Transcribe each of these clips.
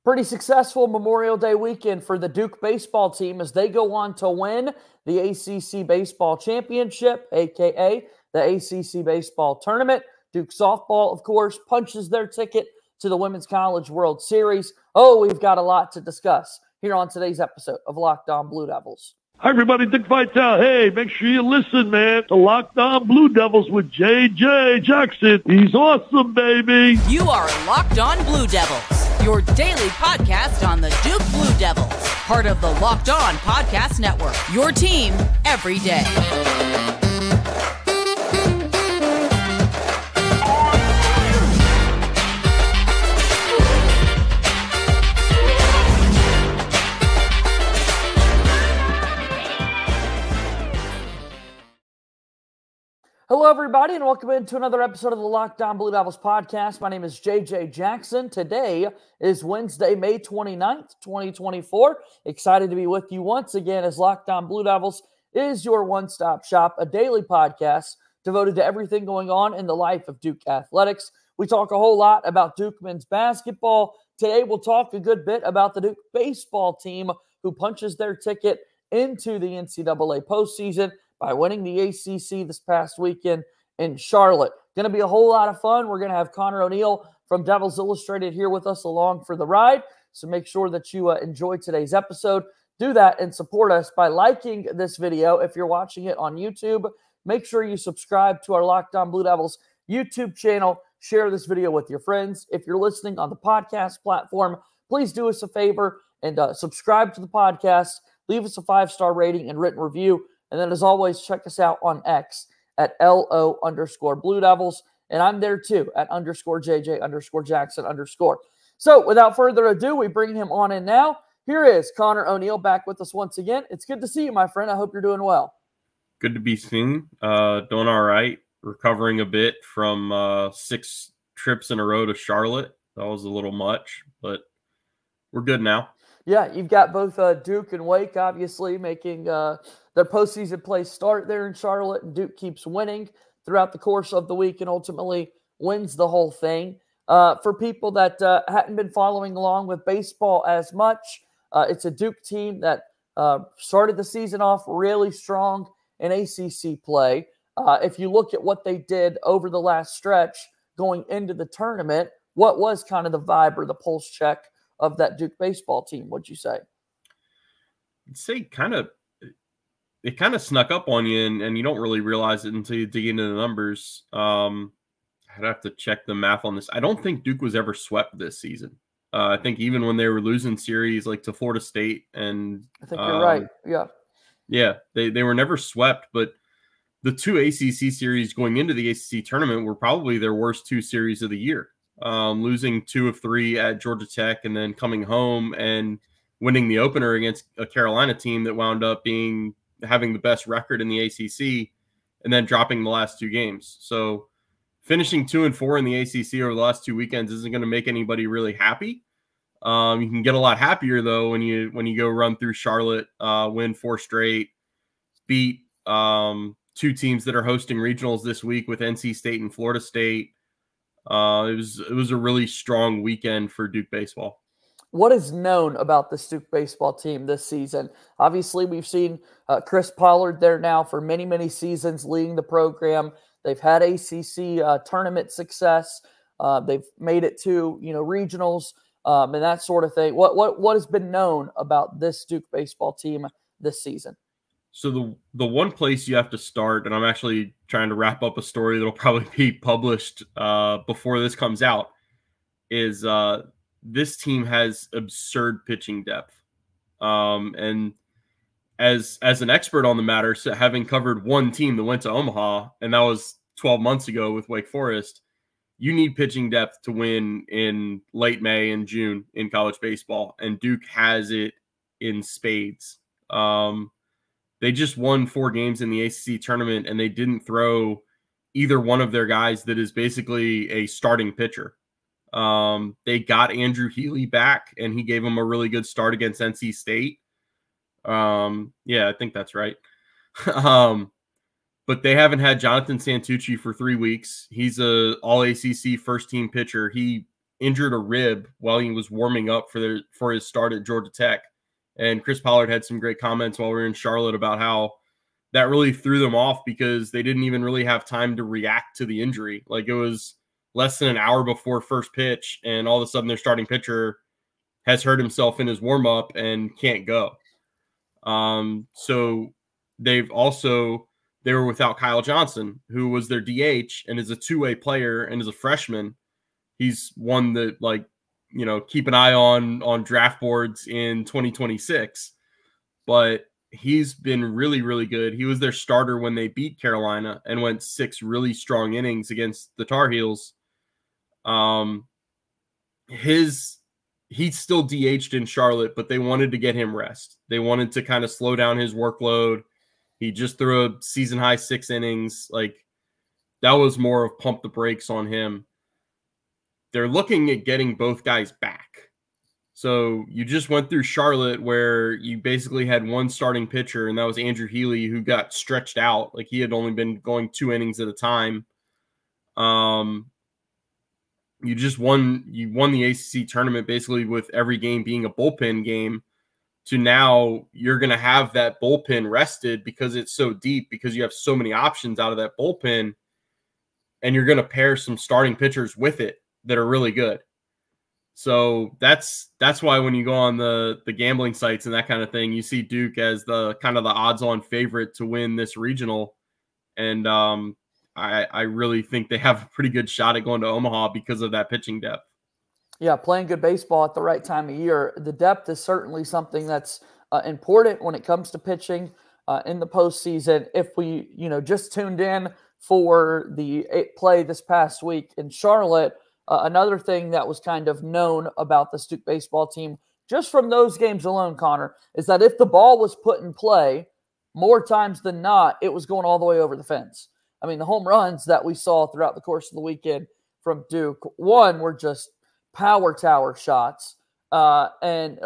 Pretty successful Memorial Day weekend for the Duke baseball team as they go on to win the ACC Baseball Championship, a.k.a. the ACC Baseball Tournament. Duke softball, of course, punches their ticket to the Women's College World Series. Oh, we've got a lot to discuss here on today's episode of Locked On Blue Devils. Hi, everybody. Dick Vitale. Hey, make sure you listen, man, to Locked On Blue Devils with J.J. Jackson. He's awesome, baby. You are Locked On Blue Devils, your daily podcast on the Duke Blue Devils, part of the Locked On Podcast Network, your team every day. Hello, everybody, and welcome into another episode of the Locked On Blue Devils podcast. My name is JJ Jackson. Today is Wednesday, May 29th, 2024. Excited to be with you once again as Locked On Blue Devils is your one-stop shop, a daily podcast devoted to everything going on in the life of Duke athletics. We talk a whole lot about Duke men's basketball. Today, we'll talk a good bit about the Duke baseball team who punches their ticket into the NCAA postseason by winning the ACC this past weekend in Charlotte. Going to be a whole lot of fun. We're going to have Conor O'Neill from Devils Illustrated here with us along for the ride. So make sure that you enjoy today's episode. Do that and support us by liking this video. If you're watching it on YouTube, make sure you subscribe to our Locked On Blue Devils YouTube channel. Share this video with your friends. If you're listening on the podcast platform, please do us a favor and subscribe to the podcast. Leave us a 5-star rating and written review. And then, as always, check us out on X at LO_Blue Devils. And I'm there, too, at _JJ_Jackson_. So, without further ado, we bring him on in now. Here is Conor O'Neill back with us once again. It's good to see you, my friend. I hope you're doing well. Good to be seen. Doing all right. Recovering a bit from 6 trips in a row to Charlotte. That was a little much, but we're good now. Yeah, you've got both Duke and Wake, obviously, making their postseason play start there in Charlotte, and Duke keeps winning throughout the course of the week and ultimately wins the whole thing. For people that hadn't been following along with baseball as much, it's a Duke team that started the season off really strong in ACC play. If you look at what they did over the last stretch going into the tournament, what was kind of the vibe or the pulse check of that Duke baseball team, would you say? I'd say it kind of snuck up on you, and you don't really realize it until you dig into the numbers. I'd have to check the math on this. I don't think Duke was ever swept this season. I think even when they were losing series like to Florida State, and I think you're right. Yeah, they were never swept, but the 2 ACC series going into the ACC tournament were probably their worst 2 series of the year. Losing 2 of 3 at Georgia Tech and then coming home and winning the opener against a Carolina team that wound up having the best record in the ACC and then dropping the last 2 games. So finishing 2-4 in the ACC over the last 2 weekends isn't going to make anybody really happy. You can get a lot happier though when you go run through Charlotte, win 4 straight, beat 2 teams that are hosting regionals this week with NC State and Florida State. It was a really strong weekend for Duke baseball. What is known about this Duke baseball team this season? Obviously, we've seen Chris Pollard there now for many, many seasons leading the program. They've had ACC tournament success. They've made it to regionals and that sort of thing. What has been known about this Duke baseball team this season? So the one place you have to start, and I'm actually trying to wrap up a story that'll probably be published before this comes out, is this team has absurd pitching depth. And as an expert on the matter, so having covered one team that went to Omaha, and that was 12 months ago with Wake Forest, you need pitching depth to win in late May and June in college baseball, and Duke has it in spades. They just won 4 games in the ACC tournament, and they didn't throw either one of their guys that is basically a starting pitcher. They got Andrew Healy back, and he gave them a really good start against NC State. Yeah, I think that's right. But they haven't had Jonathan Santucci for 3 weeks. He's a all-ACC first-team pitcher. He injured a rib while he was warming up for his start at Georgia Tech. And Chris Pollard had some great comments while we were in Charlotte about how that really threw them off because they didn't even really have time to react to the injury. Like, it was less than an hour before first pitch, and all of a sudden their starting pitcher has hurt himself in his warm-up and can't go. So they were without Kyle Johnson, who was their DH and is a two-way player and is a freshman. He's one that, like, you know, keep an eye on draft boards in 2026. But he's been really, really good. He was their starter when they beat Carolina and went 6 really strong innings against the Tar Heels. He's still DH'd in Charlotte, but they wanted to get him rest. They wanted to kind of slow down his workload. He just threw a season-high 6 innings. Like, that was more of pump the brakes on him. They're looking at getting both guys back. So you just went through Charlotte where you basically had one starting pitcher, and that was Andrew Healy, who got stretched out. Like, he had only been going 2 innings at a time. You won the ACC tournament basically with every game being a bullpen game, to now you're going to have that bullpen rested because it's so deep, because you have so many options out of that bullpen, and you're going to pair some starting pitchers with it that are really good. So that's why when you go on the gambling sites and that kind of thing, you see Duke as the kind of the odds-on favorite to win this regional. And I really think they have a pretty good shot at going to Omaha because of that pitching depth. Yeah, playing good baseball at the right time of year. The depth is certainly something that's important when it comes to pitching in the postseason. If we, just tuned in for the play this past week in Charlotte, another thing that was kind of known about the Duke baseball team, just from those games alone, Connor, is that if the ball was put in play, more times than not, it was going all the way over the fence. I mean, the home runs that we saw throughout the course of the weekend from Duke, one, were just power tower shots and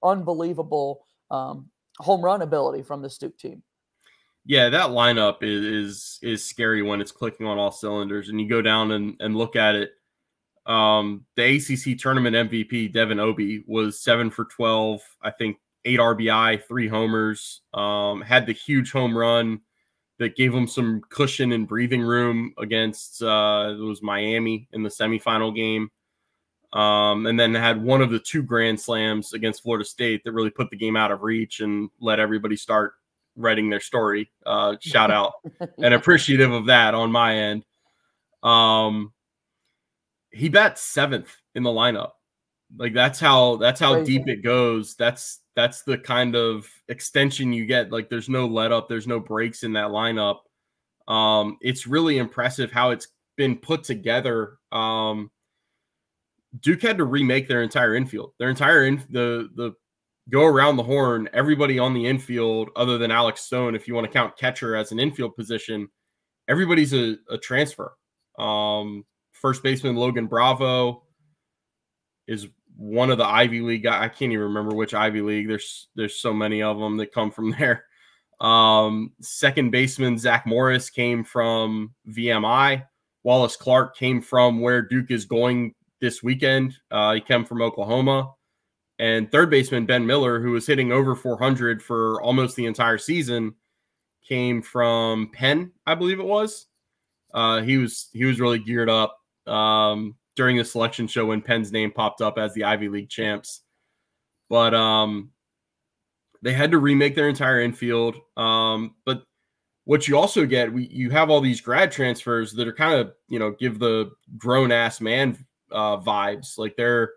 unbelievable home run ability from the Duke team. Yeah, that lineup is scary when it's clicking on all cylinders, and you go down and look at it. The ACC Tournament MVP, Devin Obie, was 7 for 12, I think 8 RBI, 3 homers, had the huge home run that gave him some cushion and breathing room against, it was Miami in the semifinal game. And then had one of the 2 grand slams against Florida State that really put the game out of reach and let everybody start writing their story. Shout out and appreciative of that on my end. He bats 7th in the lineup. Like, that's how deep it goes. That's the kind of extension you get. Like, there's no let up, there's no breaks in that lineup. It's really impressive how it's been put together. Duke had to remake their entire infield. Their entire the go around the horn, everybody on the infield other than Alex Stone, if you want to count catcher as an infield position, everybody's a transfer. First baseman Logan Bravo is one of the Ivy League guys. I can't even remember which Ivy League. There's so many of them that come from there. Second baseman Zach Morris came from VMI. Wallace Clark came from where Duke is going this weekend. He came from Oklahoma. And third baseman Ben Miller, who was hitting over 400 for almost the entire season, came from Penn, I believe it was. He was really geared up during the selection show when Penn's name popped up as the Ivy League champs. But they had to remake their entire infield. But what you also get, you have all these grad transfers that are kind of, give the grown-ass man vibes. Like, they're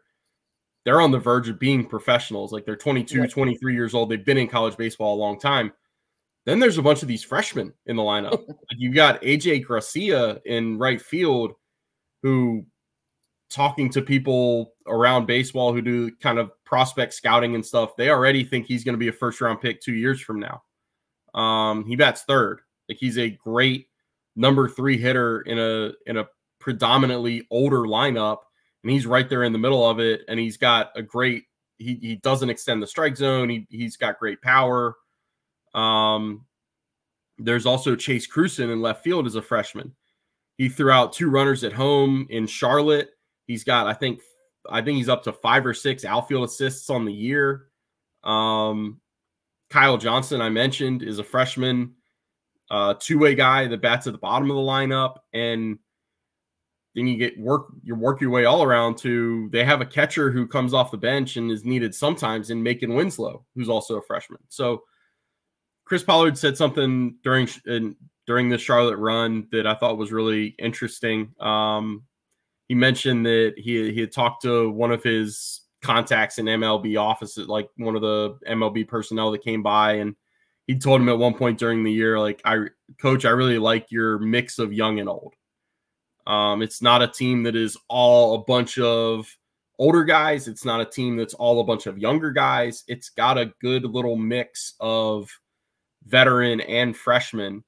on the verge of being professionals. Like, they're 22, 23 years old. They've been in college baseball a long time. Then there's a bunch of these freshmen in the lineup. Like, you've got AJ Gracia in right field, who, talking to people around baseball who do kind of prospect scouting and stuff, they already think he's going to be a first-round pick 2 years from now. He bats third. Like, he's a great number 3 hitter in a predominantly older lineup, and he's right there in the middle of it. And he's got a great. He doesn't extend the strike zone. He's got great power. There's also Chase Cruson in left field as a freshman. He threw out 2 runners at home in Charlotte. He's got, I think he's up to 5 or 6 outfield assists on the year. Kyle Johnson, I mentioned, is a freshman, two-way guy that bats at the bottom of the lineup. And then you work your way all around to, they have a catcher who comes off the bench and is needed sometimes in Macon Winslow, who's also a freshman. So Chris Pollard said something during the Charlotte run that I thought was really interesting. He mentioned that he had talked to one of his contacts in MLB offices, like one of the MLB personnel that came by, and he told him at one point during the year, like, Coach, I really like your mix of young and old. It's not a team that is all a bunch of older guys. It's not a team that's all a bunch of younger guys. It's got a good little mix of veteran and freshman.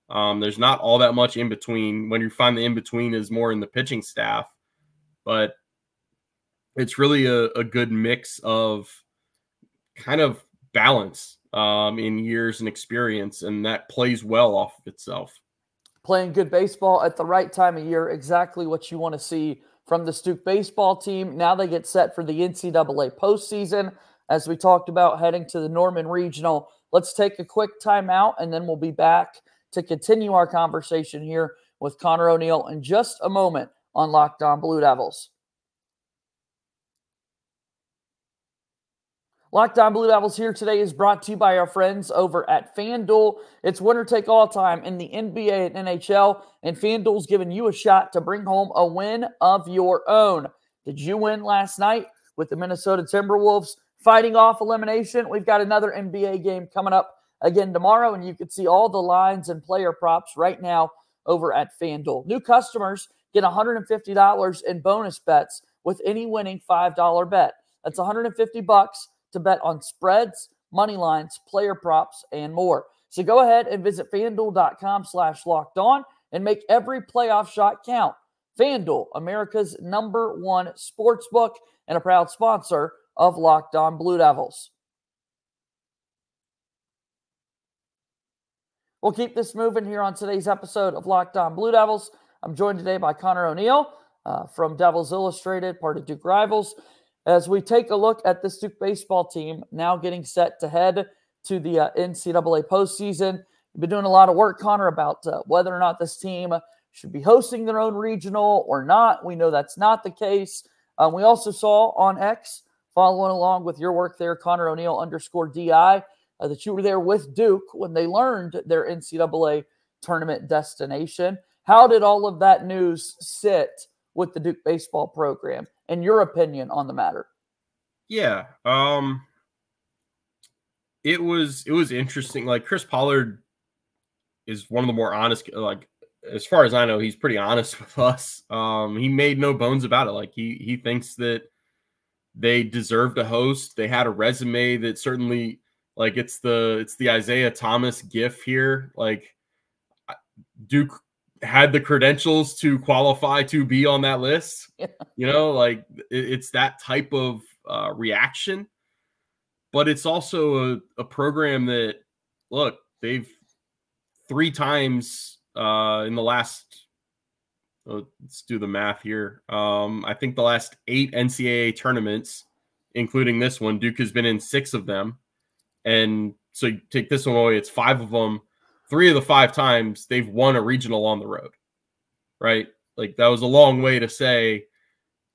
There's not all that much in between. When you find the in between is more in the pitching staff, but it's really a good mix of kind of balance in years and experience, and that plays well off of itself. Playing good baseball at the right time of year, exactly what you want to see from the Duke baseball team. Now they get set for the NCAA postseason. As we talked about, heading to the Norman Regional. Let's take a quick timeout, and then we'll be back to continue our conversation here with Conor O'Neill in just a moment on Locked On Blue Devils. Locked On Blue Devils here today is brought to you by our friends over at FanDuel. It's winner-take-all time in the NBA and NHL, and FanDuel's giving you a shot to bring home a win of your own. Did you win last night with the Minnesota Timberwolves fighting off elimination? We've got another NBA game coming up again tomorrow, and you can see all the lines and player props right now over at FanDuel. New customers get $150 in bonus bets with any winning $5 bet. That's $150 to bet on spreads, money lines, player props, and more. So go ahead and visit FanDuel.com/lockedon and make every playoff shot count. FanDuel, America's #1 sportsbook and a proud sponsor of Locked On Blue Devils. We'll keep this moving here on today's episode of Locked On Blue Devils. I'm joined today by Conor O'Neill from Devils Illustrated, part of Duke Rivals, as we take a look at this Duke baseball team now getting set to head to the NCAA postseason. You've been doing a lot of work, Conor, about whether or not this team should be hosting their own regional or not. We know that's not the case. We also saw on X, following along with your work there, Conor O'Neill _DI, that you were there with Duke when they learned their NCAA tournament destination. How did all of that news sit with the Duke baseball program, and your opinion on the matter? Yeah, it was interesting. Like, Chris Pollard is one of the more honest, like, as far as I know, he's pretty honest with us. He made no bones about it. Like, he thinks that they deserve to host. They had a resume that certainly, like, it's the Isaiah Thomas gif here. Like, Duke had the credentials to qualify to be on that list. Yeah. You know, like, it's that type of reaction. But it's also a program that, look, they've 3 times in the last, let's do the math here. I think the last 8 NCAA tournaments, including this one, Duke has been in 6 of them. And so you take this one away, it's 5 of them. 3 of the 5 times they've won a regional on the road, right? Like, that was a long way to say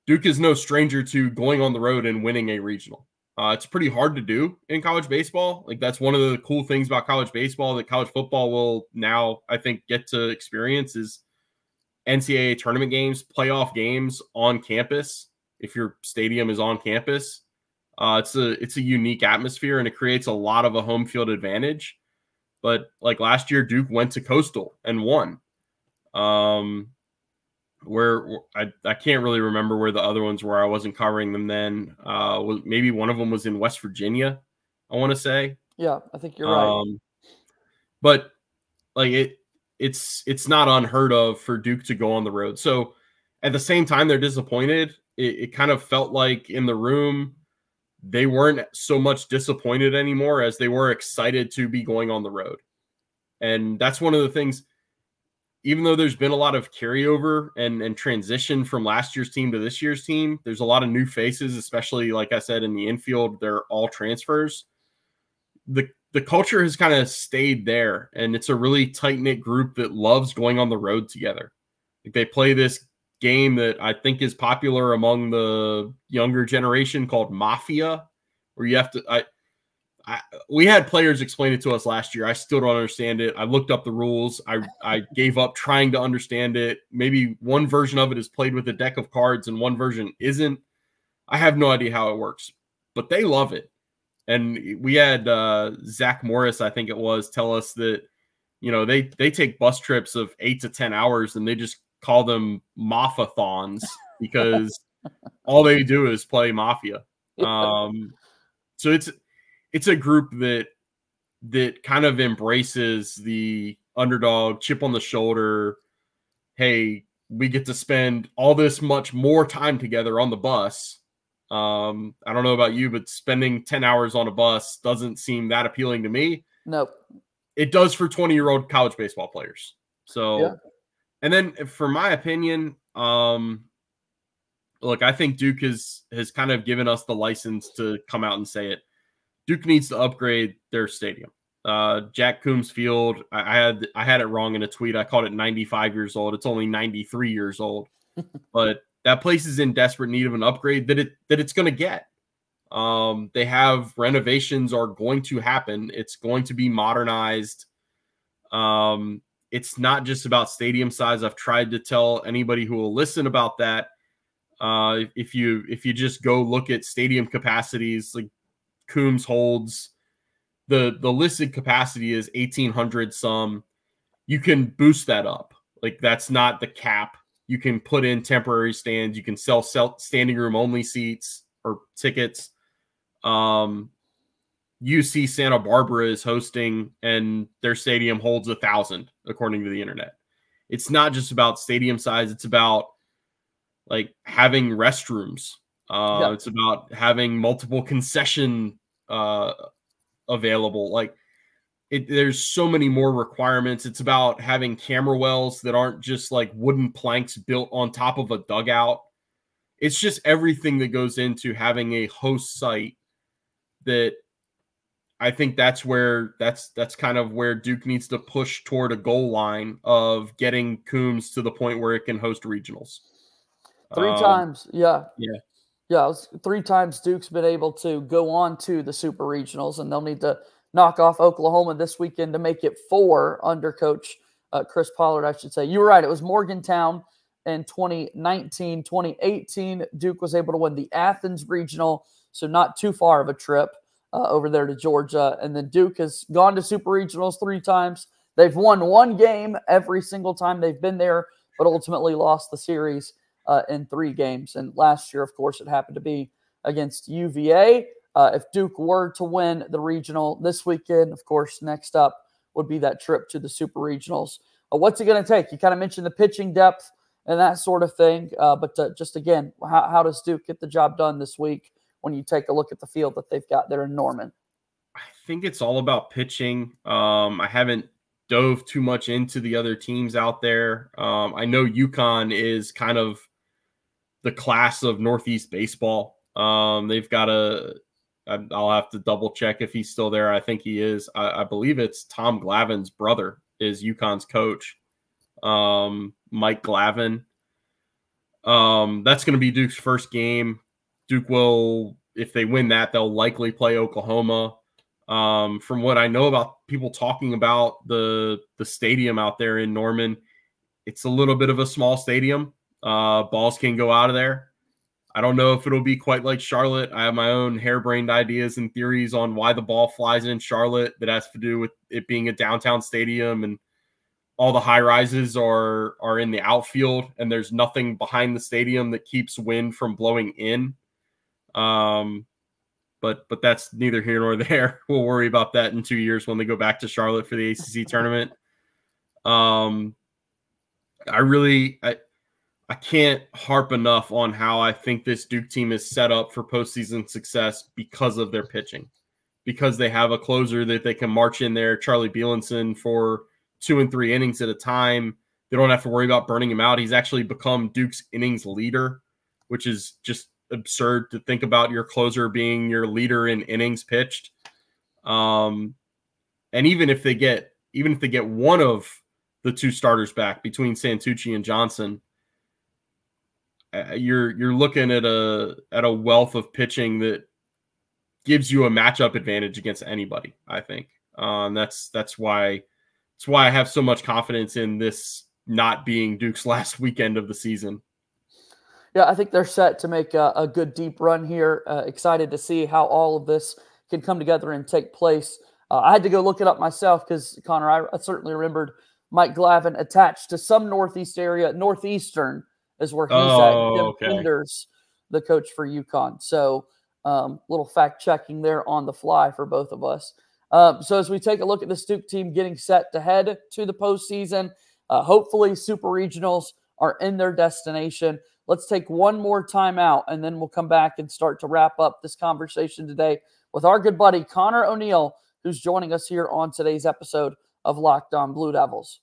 Duke is no stranger to going on the road and winning a regional. It's pretty hard to do in college baseball. Like, that's one of the cool things about college baseball that college football will now, I think, get to experience is NCAA tournament games, playoff games on campus. If your stadium is on campus, it's a unique atmosphere, and it creates a lot of a home field advantage. But like last year, Duke went to Coastal and won. Where I can't really remember where the other ones were. I wasn't covering them then. Maybe one of them was in West Virginia, I want to say. Yeah, I think you're right. But like it's not unheard of for Duke to go on the road. So at the same time, they're disappointed. It kind of felt like in the room they weren't so much disappointed anymore as they were excited to be going on the road. And that's one of the things. even though there's been a lot of carryover and transition from last year's team to this year's team, there's a lot of new faces, especially, like I said, in the infield. They're all transfers. The culture has kind of stayed there, and it's a really tight-knit group that loves going on the road together. Like, they play this game that I think is popular among the younger generation called Mafia, where you have to we had players explain it to us last year. I still don't understand it. I looked up the rules. I gave up trying to understand it. Maybe one version of it is played with a deck of cards and one version isn't. I have no idea how it works, but they love it. And we had Zach Morris, I think it was, tell us that, you know, they take bus trips of 8 to 10 hours and they just call them Mafathons because all they do is play Mafia. So it's a group that kind of embraces the underdog, chip on the shoulder. Hey, we get to spend all this much more time together on the bus. I don't know about you, but spending 10 hours on a bus doesn't seem that appealing to me. Nope. It does for 20-year-old college baseball players. So, yeah. And then for my opinion, look, I think Duke has kind of given us the license to come out and say it. Duke needs to upgrade their stadium. Jack Coombs Field, I had it wrong in a tweet. I called it 95 years old. It's only 93 years old. But that place is in desperate need of an upgrade that it's going to get. They have renovations are going to happen. It's going to be modernized. It's not just about stadium size. I've tried to tell anybody who will listen about that. If you just go look at stadium capacities, like Coombs holds the listed capacity is 1,800 some. You can boost that up. Like, that's not the cap. You can put in temporary stands. You can sell standing room only seats or tickets. UC Santa Barbara is hosting, and their stadium holds 1,000, according to the internet. It's not just about stadium size. It's about like having restrooms. It's about having multiple concession available. Like, there's so many more requirements. It's about having camera wells that aren't just like wooden planks built on top of a dugout. It's just everything that goes into having a host site that I think that's kind of where Duke needs to push toward a goal line of getting Coombs to the point where it can host regionals. 3 times. Yeah. Yeah. Yeah. 3 times Duke's been able to go on to the super regionals, and they'll need to knock off Oklahoma this weekend to make it 4 under coach Chris Pollard, I should say. You were right. It was Morgantown in 2019. 2018, Duke was able to win the Athens Regional, so not too far of a trip over there to Georgia. And then Duke has gone to super regionals 3 times. They've won 1 game every single time they've been there, but ultimately lost the series in 3 games. And last year, of course, it happened to be against UVA. If Duke were to win the regional this weekend, of course, next up would be that trip to the super regionals. What's it going to take? You kind of mentioned the pitching depth and that sort of thing. But just again, how does Duke get the job done this week when you take a look at the field that they've got there in Norman? I think it's all about pitching. I haven't dove too much into the other teams out there. I know UConn is kind of the class of Northeast baseball. They've got I'll have to double check if he's still there. I think he is. I believe it's Tom Glavin's brother is UConn's coach, Mike Glavin. That's going to be Duke's first game. Duke will, if they win that, they'll likely play Oklahoma. From what I know about people talking about the stadium out there in Norman, it's a little bit of a small stadium. Balls can go out of there. I don't know if it'll be quite like Charlotte. I have my own harebrained ideas and theories on why the ball flies in Charlotte that has to do with it being a downtown stadium and all the high rises are in the outfield and there's nothing behind the stadium that keeps wind from blowing in. But that's neither here nor there. We'll worry about that in 2 years when they go back to Charlotte for the ACC tournament. I can't harp enough on how I think this Duke team is set up for postseason success because of their pitching, because they have a closer that they can march in there, Charlie Bielenson, for 2 and 3 innings at a time. They don't have to worry about burning him out. He's actually become Duke's innings leader, which is just absurd to think about your closer being your leader in innings pitched. And even if they get one of the two starters back between Santucci and Johnson, you're looking at a wealth of pitching that gives you a matchup advantage against anybody, I think. That's why I have so much confidence in this not being Duke's last weekend of the season. Yeah, I think they're set to make a good deep run here. Excited to see how all of this can come together and take place. I had to go look it up myself because, Connor, I certainly remembered Mike Glavine attached to some Northeast area. Northeastern is where he's at. Jim Penders, the coach for UConn. So little fact checking there on the fly for both of us. So as we take a look at this Duke team getting set to head to the postseason, hopefully Super Regionals are in their destination. Let's take one more time out, and then we'll come back and start to wrap up this conversation today with our good buddy Conor O'Neill, who's joining us here on today's episode of Locked On Blue Devils.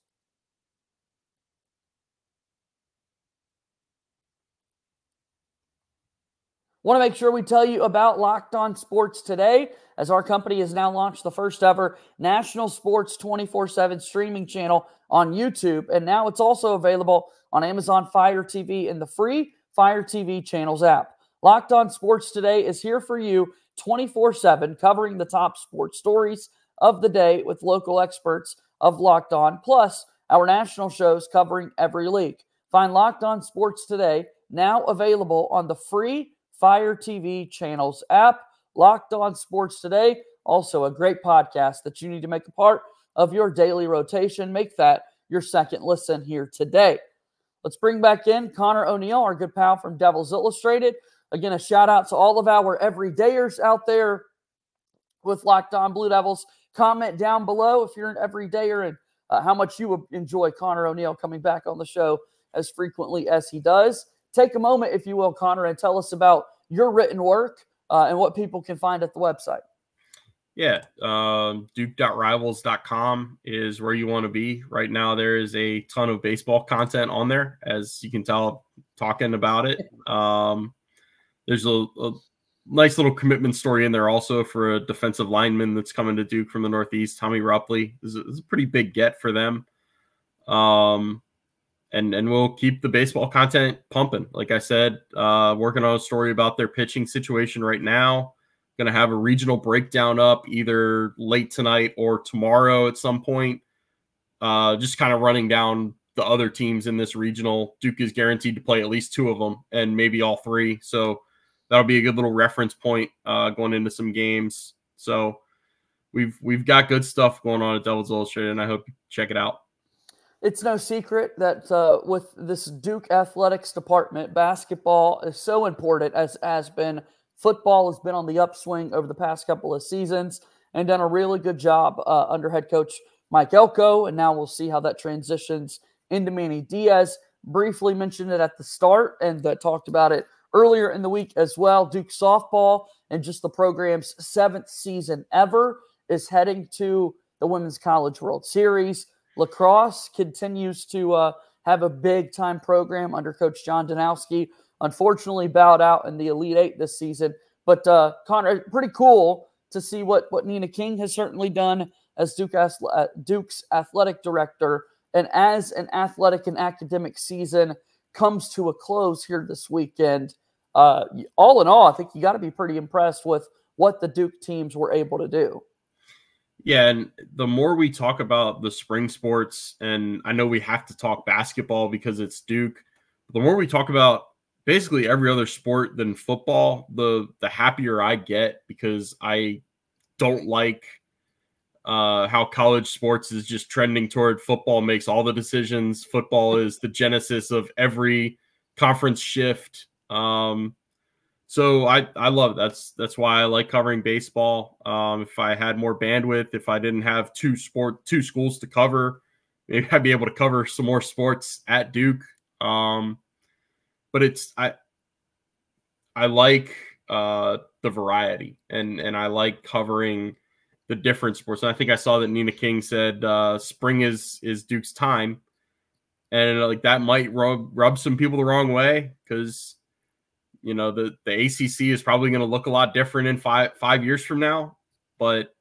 Want to make sure we tell you about Locked On Sports today, as our company has now launched the first ever national sports 24/7 streaming channel on YouTube, and now it's also available on Amazon Fire TV and the free Fire TV Channels app. Locked On Sports today is here for you 24/7, covering the top sports stories of the day with local experts of Locked On, plus our national shows covering every league. Find Locked On Sports today, now available on the free Fire TV Channels app. Locked On Sports today, also a great podcast that you need to make a part of your daily rotation. Make that your second listen here today. Let's bring back in Conor O'Neill, our good pal from Devils Illustrated. Again, a shout out to all of our everydayers out there with Locked On Blue Devils. Comment down below if you're an everydayer and how much you would enjoy Conor O'Neill coming back on the show as frequently as he does. Take a moment, if you will, Conor, and tell us about your written work and what people can find at the website. Yeah, duke.rivals.com is where you want to be. Right now, there is a ton of baseball content on there, as you can tell talking about it. There's a nice little commitment story in there also for a defensive lineman that's coming to Duke from the Northeast, Tommy Rupley. This is a pretty big get for them. And we'll keep the baseball content pumping. Like I said, working on a story about their pitching situation right now. Going to have a regional breakdown up either late tonight or tomorrow at some point. Just kind of running down the other teams in this regional. Duke is guaranteed to play at least two of them and maybe all three. So that'll be a good little reference point going into some games. So we've got good stuff going on at Devils Illustrated, and I hope you check it out. It's no secret that with this Duke athletics department, basketball is so important, as has been. Football has been on the upswing over the past couple of seasons and done a really good job under head coach Mike Elko, and now we'll see how that transitions into Manny Diaz. Briefly mentioned it at the start and talked about it earlier in the week as well. Duke softball, and just the program's 7th season ever, is heading to the Women's College World Series. Lacrosse continues to have a big-time program under Coach John Danowski. Unfortunately, bowed out in the Elite Eight this season. But, Conor, pretty cool to see what Nina King has certainly done as Duke's athletic director. And as an athletic and academic season comes to a close here this weekend, all in all, I think you got to be pretty impressed with what the Duke teams were able to do. Yeah, and the more we talk about the spring sports, and I know we have to talk basketball because it's Duke, the more we talk about basically every other sport than football, the happier I get, because I don't like how college sports is just trending toward football makes all the decisions. Football is the genesis of every conference shift. So I love it. That's why I like covering baseball. If I had more bandwidth, if I didn't have two schools to cover, maybe I'd be able to cover some more sports at Duke. But I like the variety, and I like covering the different sports. And I think I saw that Nina King said spring is Duke's time. And like that might rub some people the wrong way because, you know, the ACC is probably going to look a lot different in five years from now. But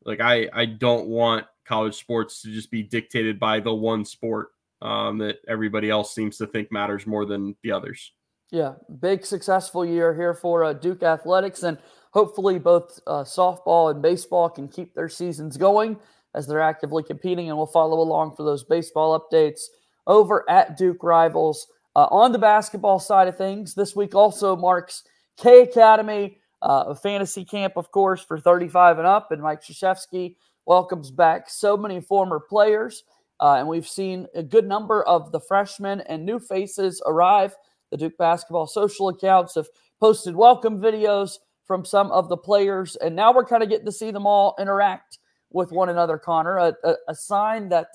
like, I don't want college sports to just be dictated by the one sport that everybody else seems to think matters more than the others. Yeah, big successful year here for Duke Athletics, and hopefully both softball and baseball can keep their seasons going as they're actively competing, and we'll follow along for those baseball updates over at Duke Rivals. On the basketball side of things, this week also marks K Academy, a fantasy camp, of course, for 35 and up, and Mike Krzyzewski welcomes back so many former players, and we've seen a good number of the freshmen and new faces arrive. The Duke basketball social accounts have posted welcome videos from some of the players, and now we're kind of getting to see them all interact with one another, Connor, a sign that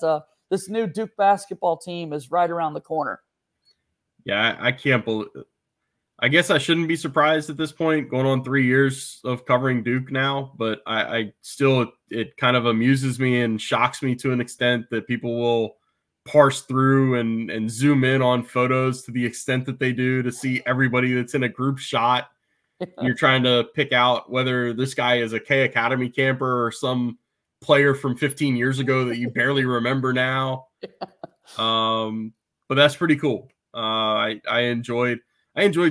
this new Duke basketball team is right around the corner. Yeah, I can't believe – I guess I shouldn't be surprised at this point, going on 3 years of covering Duke now, but I still – it kind of amuses me and shocks me to an extent that people will parse through and zoom in on photos to the extent that they do to see everybody that's in a group shot. You're trying to pick out whether this guy is a K Academy camper or some player from 15 years ago that you barely remember now. But that's pretty cool. I enjoyed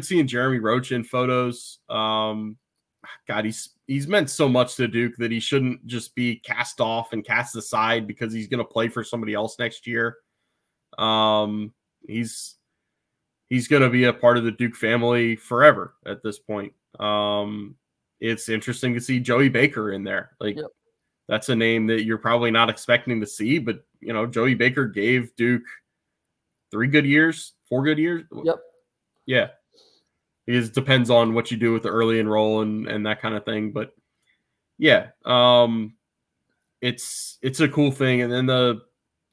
seeing Jeremy Roach in photos. God, he's meant so much to Duke that he shouldn't just be cast off and cast aside because he's going to play for somebody else next year. He's going to be a part of the Duke family forever at this point. It's interesting to see Joey Baker in there. Like, yep. That's a name that you're probably not expecting to see, but you know, Joey Baker gave Duke 4 good years. Yep. Yeah. It depends on what you do with the early enroll and that kind of thing. But yeah, it's a cool thing. And then the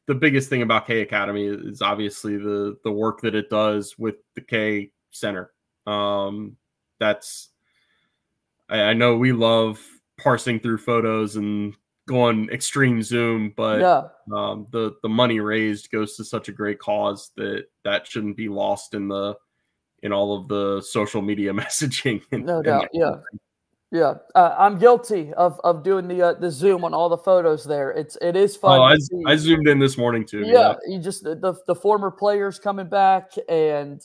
biggest thing about K Academy is obviously the work that it does with the K Center. I know we love parsing through photos and going extreme zoom, but yeah. The money raised goes to such a great cause that shouldn't be lost in all of the social media messaging. No doubt. Yeah. Yeah. I'm guilty of doing the zoom on all the photos there. It is fun. Oh, I zoomed in this morning too. Yeah. You just, the former players coming back, and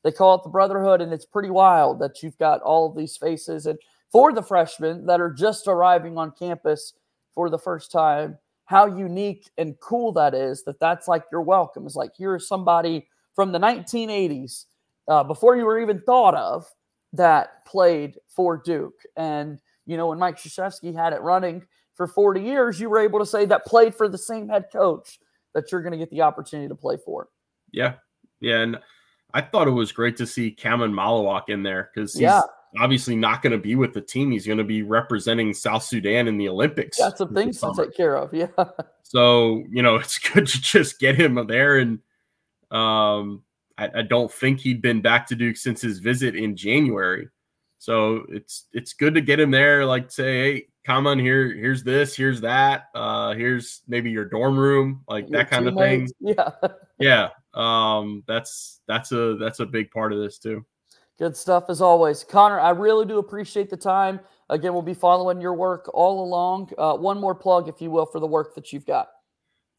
they call it the brotherhood, and it's pretty wild that you've got all of these faces. And for the freshmen that are just arriving on campus for the first time, how unique and cool that is, that's like your welcome. It's like, here's somebody from the 1980s, before you were even thought of, that played for Duke. And, you know, when Mike Krzyzewski had it running for 40 years, you were able to say that played for the same head coach that you're going to get the opportunity to play for. Yeah. Yeah. And I thought it was great to see Kaman Malawak in there because he's obviously not going to be with the team. He's going to be representing South Sudan in the Olympics. Got some things to take care of. Yeah. So, you know, it's good to just get him there. And I don't think he'd been back to Duke since his visit in January. So it's good to get him there. Like, say, hey, come on here. Here's this, here's that. Here's maybe your dorm room, like that kind of thing. Yeah. Yeah. That's a big part of this too. Good stuff as always. Connor, I really do appreciate the time. Again, we'll be following your work all along. One more plug, if you will, for the work that you've got.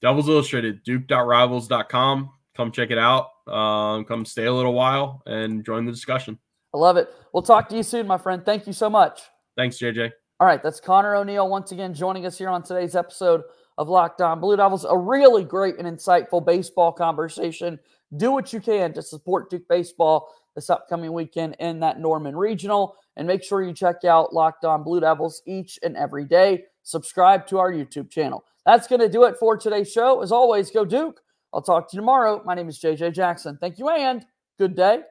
Devils Illustrated, duke.rivals.com. Come check it out. Come stay a little while and join the discussion. I love it. We'll talk to you soon, my friend. Thank you so much. Thanks, JJ. All right, that's Connor O'Neill once again joining us here on today's episode of Locked On Blue Devils. A really great and insightful baseball conversation. Do what you can to support Duke baseball this upcoming weekend in that Norman Regional. And make sure you check out Locked On Blue Devils each and every day. Subscribe to our YouTube channel. That's going to do it for today's show. As always, go Duke. I'll talk to you tomorrow. My name is JJ Jackson. Thank you and good day.